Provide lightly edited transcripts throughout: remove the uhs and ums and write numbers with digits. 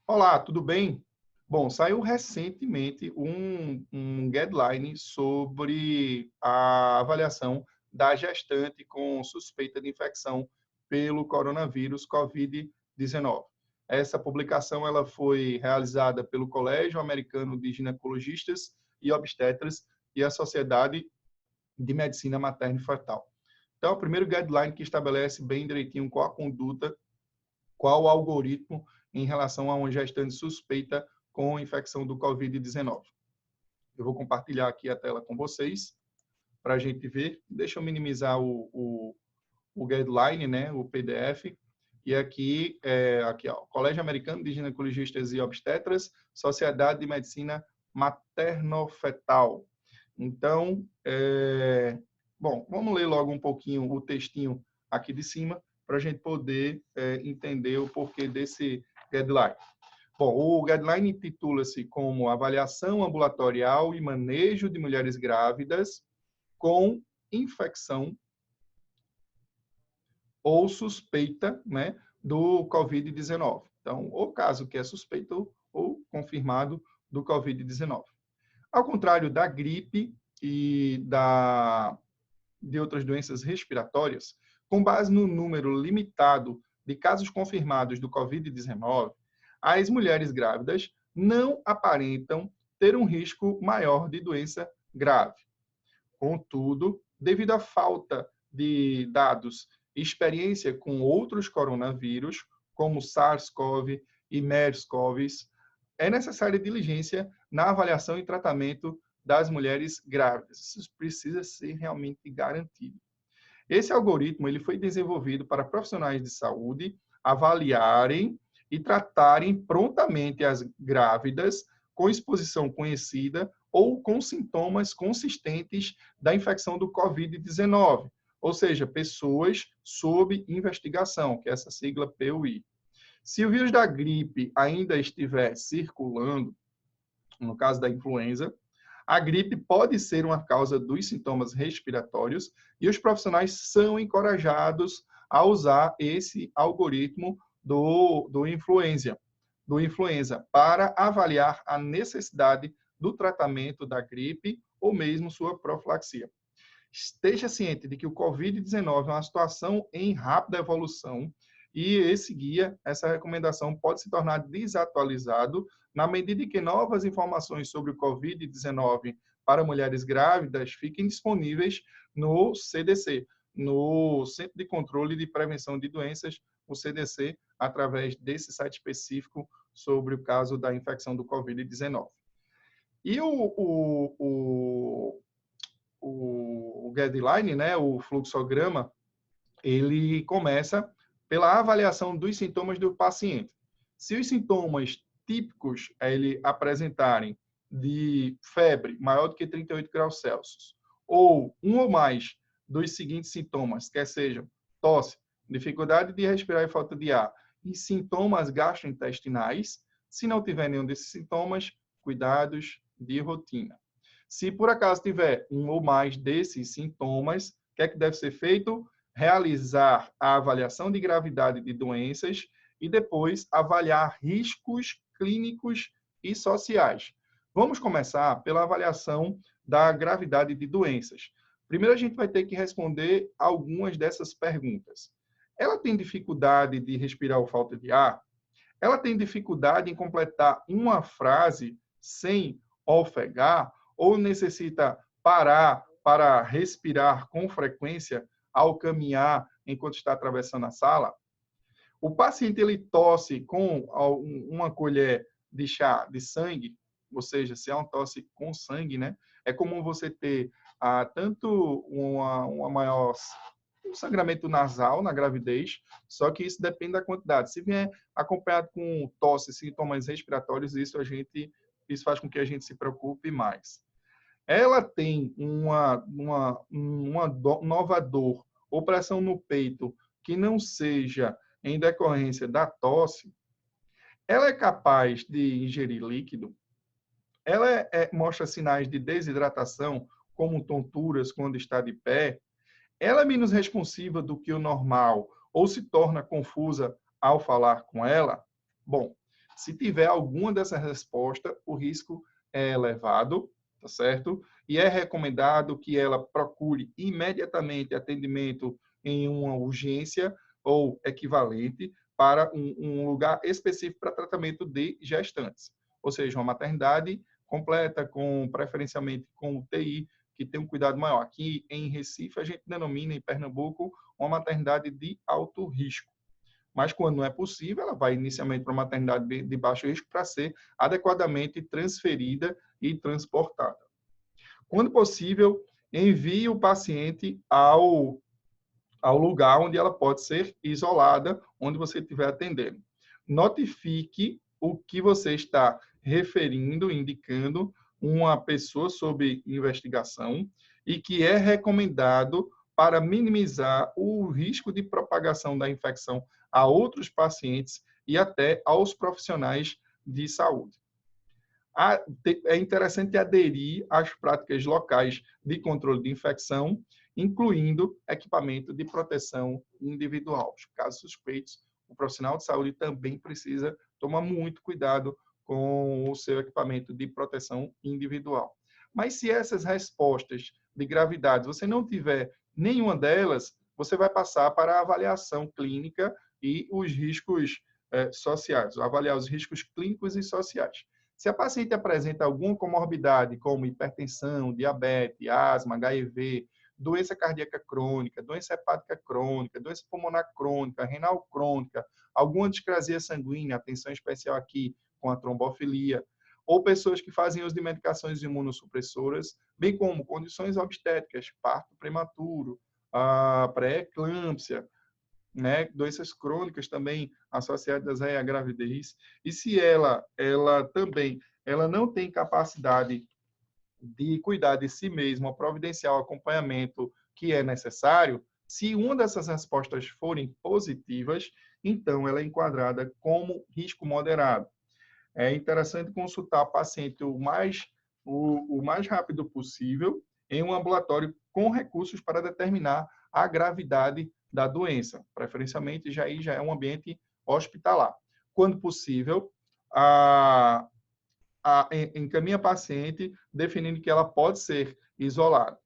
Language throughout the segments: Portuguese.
Olá, tudo bem? Bom, saiu recentemente um guideline sobre a avaliação da gestante com suspeita de infecção pelo coronavírus COVID-19. Essa publicação ela foi realizada pelo Colégio Americano de Ginecologistas e Obstetras e a Sociedade de Medicina Materna e Fetal. Então, é o primeiro guideline que estabelece bem direitinho qual a conduta, qual o algoritmo em relação a uma gestante suspeita com infecção do COVID-19. Eu vou compartilhar aqui a tela com vocês para a gente ver. Deixa eu minimizar o guideline, né, o PDF. E aqui ó, Colégio Americano de Ginecologistas e Obstetras, Sociedade de Medicina Materno-Fetal. Então, bom, vamos ler logo um pouquinho o textinho aqui de cima para a gente poder entender o porquê desse guideline. Bom, o guideline intitula-se como Avaliação Ambulatorial e Manejo de Mulheres Grávidas com Infecção ou Suspeita, né, do COVID-19. Então, o caso que é suspeito ou confirmado do COVID-19. Ao contrário da gripe e de outras doenças respiratórias, com base no número limitado de casos confirmados do COVID-19, as mulheres grávidas não aparentam ter um risco maior de doença grave. Contudo, devido à falta de dados e experiência com outros coronavírus, como SARS-CoV e MERS-CoV, é necessária diligência na avaliação e tratamento das mulheres grávidas. Isso precisa ser realmente garantido. Esse algoritmo ele foi desenvolvido para profissionais de saúde avaliarem e tratarem prontamente as grávidas com exposição conhecida ou com sintomas consistentes da infecção do COVID-19, ou seja, pessoas sob investigação, que é essa sigla PUI. Se o vírus da gripe ainda estiver circulando, no caso da influenza, a gripe pode ser uma causa dos sintomas respiratórios e os profissionais são encorajados a usar esse algoritmo do influenza para avaliar a necessidade do tratamento da gripe ou mesmo sua profilaxia. Esteja ciente de que o COVID-19 é uma situação em rápida evolução e esse guia, essa recomendação pode se tornar desatualizado na medida em que novas informações sobre o COVID-19 para mulheres grávidas fiquem disponíveis no CDC, no Centro de Controle e de Prevenção de Doenças, o CDC, através desse site específico sobre o caso da infecção do COVID-19. E o guideline, né, o fluxograma, ele começa pela avaliação dos sintomas do paciente. Se os sintomas típicos ele apresentarem de febre maior do que 38 graus Celsius, ou um ou mais dos seguintes sintomas, quer sejam tosse, dificuldade de respirar e falta de ar, e sintomas gastrointestinais, se não tiver nenhum desses sintomas, cuidados de rotina. Se por acaso tiver um ou mais desses sintomas, o que é que deve ser feito? Realizar a avaliação de gravidade de doenças e depois avaliar riscos clínicos e sociais. Vamos começar pela avaliação da gravidade de doenças. Primeiro, a gente vai ter que responder algumas dessas perguntas. Ela tem dificuldade de respirar ou falta de ar? Ela tem dificuldade em completar uma frase sem ofegar? Ou necessita parar para respirar com frequência ao caminhar enquanto está atravessando a sala? O paciente ele tosse com uma colher de chá de sangue, ou seja, se é uma tosse com sangue, né? É comum você ter tanto uma maior um sangramento nasal na gravidez, só que isso depende da quantidade. Se vier acompanhado com tosse, sintomas respiratórios, isso faz com que a gente se preocupe mais. Ela tem uma nova dor ou pressão no peito que não seja em decorrência da tosse, ela é capaz de ingerir líquido, ela mostra sinais de desidratação, como tonturas quando está de pé, ela é menos responsiva do que o normal ou se torna confusa ao falar com ela? Bom, Se tiver alguma dessa resposta, o risco é elevado, tá certo? E é recomendado que ela procure imediatamente atendimento em uma urgência ou equivalente para um lugar específico para tratamento de gestantes. Ou seja, uma maternidade completa, preferencialmente com UTI, que tem um cuidado maior. Aqui em Recife, a gente denomina, em Pernambuco, uma maternidade de alto risco. Mas, quando não é possível, ela vai inicialmente para uma maternidade de baixo risco para ser adequadamente transferida e transportada. Quando possível, envie o paciente ao lugar onde ela pode ser isolada, onde você estiver atendendo. Notifique o que você está referindo, indicando uma pessoa sob investigação e que é recomendado para minimizar o risco de propagação da infecção a outros pacientes e até aos profissionais de saúde. É interessante aderir às práticas locais de controle de infecção, incluindo equipamento de proteção individual. Os casos suspeitos, o profissional de saúde também precisa tomar muito cuidado com o seu equipamento de proteção individual. Mas se essas respostas de gravidade você não tiver nenhuma delas, você vai passar para a avaliação clínica e os riscos sociais, avaliar os riscos clínicos e sociais. Se a paciente apresenta alguma comorbidade, como hipertensão, diabetes, asma, HIV, doença cardíaca crônica, doença hepática crônica, doença pulmonar crônica, renal crônica, alguma discrasia sanguínea, atenção especial aqui com a trombofilia, ou pessoas que fazem uso de medicações imunossupressoras, bem como condições obstétricas, parto prematuro, pré-eclâmpsia, né, doenças crônicas também associadas à gravidez. E se ela também não tem capacidade de cuidar de si mesma, providenciar o acompanhamento que é necessário, se uma dessas respostas forem positivas, então ela é enquadrada como risco moderado. É interessante consultar o paciente o mais rápido possível em um ambulatório com recursos para determinar a gravidade da doença. Preferencialmente, já é um ambiente hospitalar. Quando possível, encaminha a paciente definindo que ela pode ser isolada.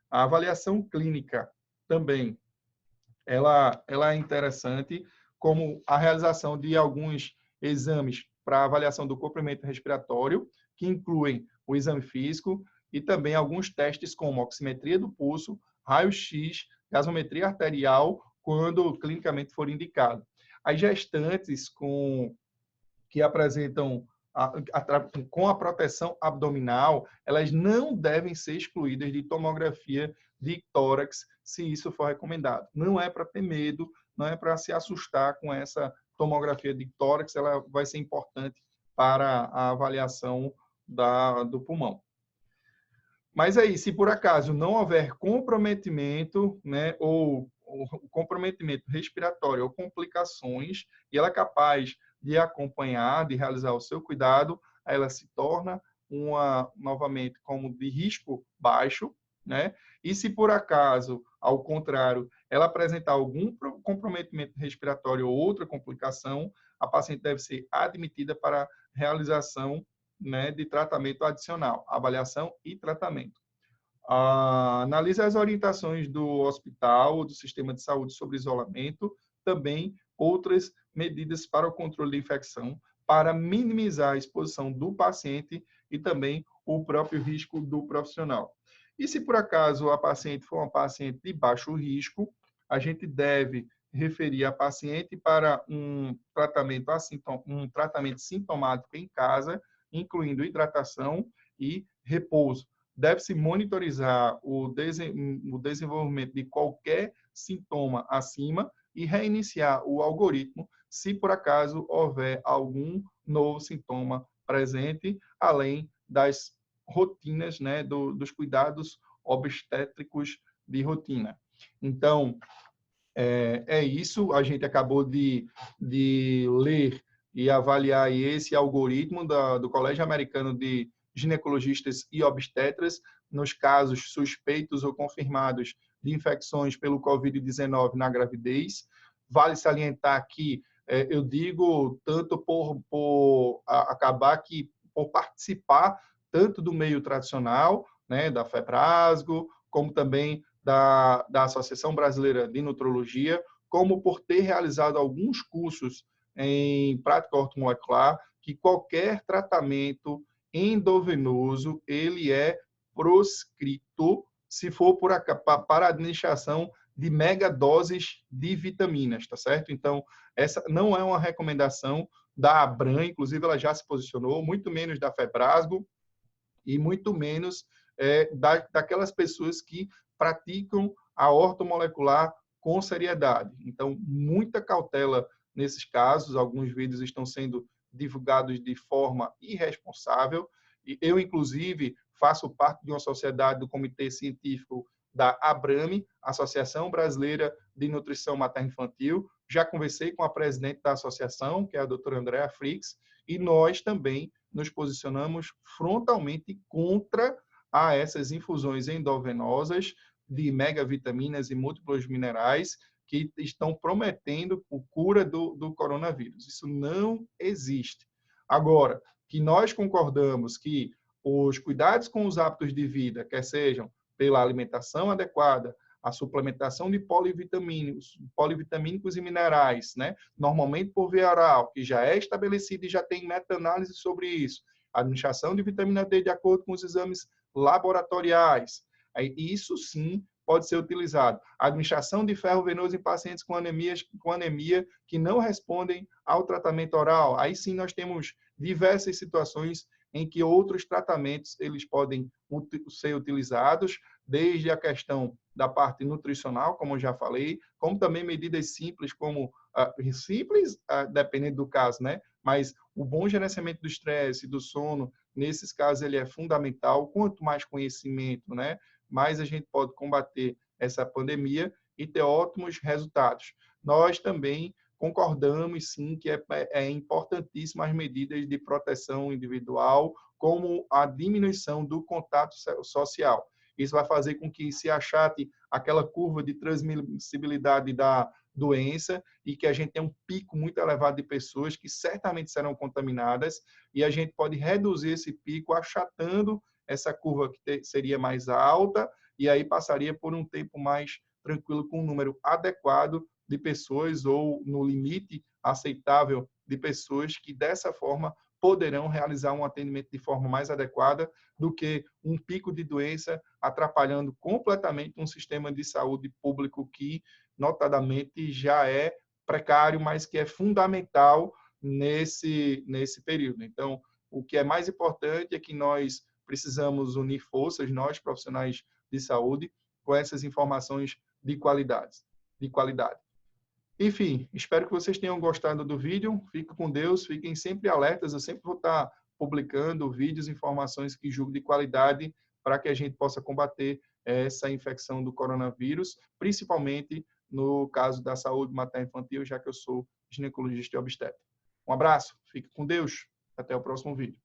A avaliação clínica também, ela é interessante, como a realização de alguns exames para avaliação do comprimento respiratório, que incluem o exame físico e também alguns testes como oximetria do pulso, raio-x, gasometria arterial, quando clinicamente for indicado. As gestantes que apresentam com a proteção abdominal, elas não devem ser excluídas de tomografia de tórax, se isso for recomendado. Não é para ter medo, não é para se assustar com essa tomografia de tórax, ela vai ser importante para a avaliação do pulmão. Mas aí, se por acaso não houver comprometimento, né, ou comprometimento respiratório ou complicações, e ela é capaz de acompanhar, de realizar o seu cuidado, aí ela se torna novamente, como de risco baixo, né? E se por acaso, ao contrário, ela apresentar algum comprometimento respiratório ou outra complicação, a paciente deve ser admitida para realização, né, de tratamento adicional, avaliação e tratamento. Analise as orientações do hospital, do sistema de saúde sobre isolamento, também outras medidas para o controle da infecção, para minimizar a exposição do paciente e também o próprio risco do profissional. E se por acaso a paciente for uma paciente de baixo risco, a gente deve referir a paciente para um tratamento sintomático em casa, incluindo hidratação e repouso. Deve-se monitorizar o desenvolvimento de qualquer sintoma acima e reiniciar o algoritmo se por acaso houver algum novo sintoma presente, além das rotinas, né, dos cuidados obstétricos de rotina. Então, é isso. A gente acabou de ler e avaliar esse algoritmo do Colégio Americano de Ginecologistas e Obstetras nos casos suspeitos ou confirmados de infecções pelo COVID-19 na gravidez. Vale salientar que eu digo tanto por participar tanto do meio tradicional, né, da FEBRASGO, como também da Associação Brasileira de Nutrologia, como por ter realizado alguns cursos em prática ortomolecular, que qualquer tratamento endovenoso, ele é proscrito se for para administração de megadoses de vitaminas, tá certo? Então, essa não é uma recomendação da Abram, inclusive ela já se posicionou, muito menos da FEBRASGO e muito menos daquelas pessoas que praticam a ortomolecular com seriedade. Então, muita cautela nesses casos. Alguns vídeos estão sendo divulgados de forma irresponsável. E eu, inclusive, faço parte de uma sociedade do Comitê Científico da ABRAME, Associação Brasileira de Nutrição Materno-Infantil. Já conversei com a presidente da associação, que é a doutora Andréa Frix, e nós também nos posicionamos frontalmente contra essas infusões endovenosas de megavitaminas e múltiplos minerais que estão prometendo a cura do coronavírus. Isso não existe. Agora, que nós concordamos que os cuidados com os hábitos de vida, quer sejam pela alimentação adequada, a suplementação de polivitamínicos e minerais, né? Normalmente por via oral, que já é estabelecido e já tem meta-análise sobre isso. A administração de vitamina D de acordo com os exames laboratoriais. Isso sim pode ser utilizado. A administração de ferro venoso em pacientes com anemia que não respondem ao tratamento oral. Aí sim nós temos diversas situações em que outros tratamentos eles podem ser utilizados, desde a questão da parte nutricional, como eu já falei, como também medidas simples, dependendo do caso, né? Mas o bom gerenciamento do estresse e do sono, nesses casos, ele é fundamental. Quanto mais conhecimento, né, mais a gente pode combater essa pandemia e ter ótimos resultados. Nós também concordamos, sim, que é importantíssimo as medidas de proteção individual, como a diminuição do contato social. Isso vai fazer com que se achate aquela curva de transmissibilidade da doença e que a gente tenha um pico muito elevado de pessoas que certamente serão contaminadas e a gente pode reduzir esse pico achatando essa curva que seria mais alta e aí passaria por um tempo mais tranquilo com um número adequado de pessoas ou no limite aceitável de pessoas que dessa forma poderão realizar um atendimento de forma mais adequada do que um pico de doença atrapalhando completamente um sistema de saúde público que, notadamente, já é precário, mas que é fundamental nesse período. Então, o que é mais importante é que nós precisamos unir forças, nós, profissionais de saúde, com essas informações de qualidade. Enfim, espero que vocês tenham gostado do vídeo. Fiquem com Deus, fiquem sempre alertas. Eu sempre vou estar publicando vídeos, informações que julgo de qualidade para que a gente possa combater essa infecção do coronavírus, principalmente no caso da saúde materno-infantil, já que eu sou ginecologista e obstetra. Um abraço, fique com Deus. Até o próximo vídeo.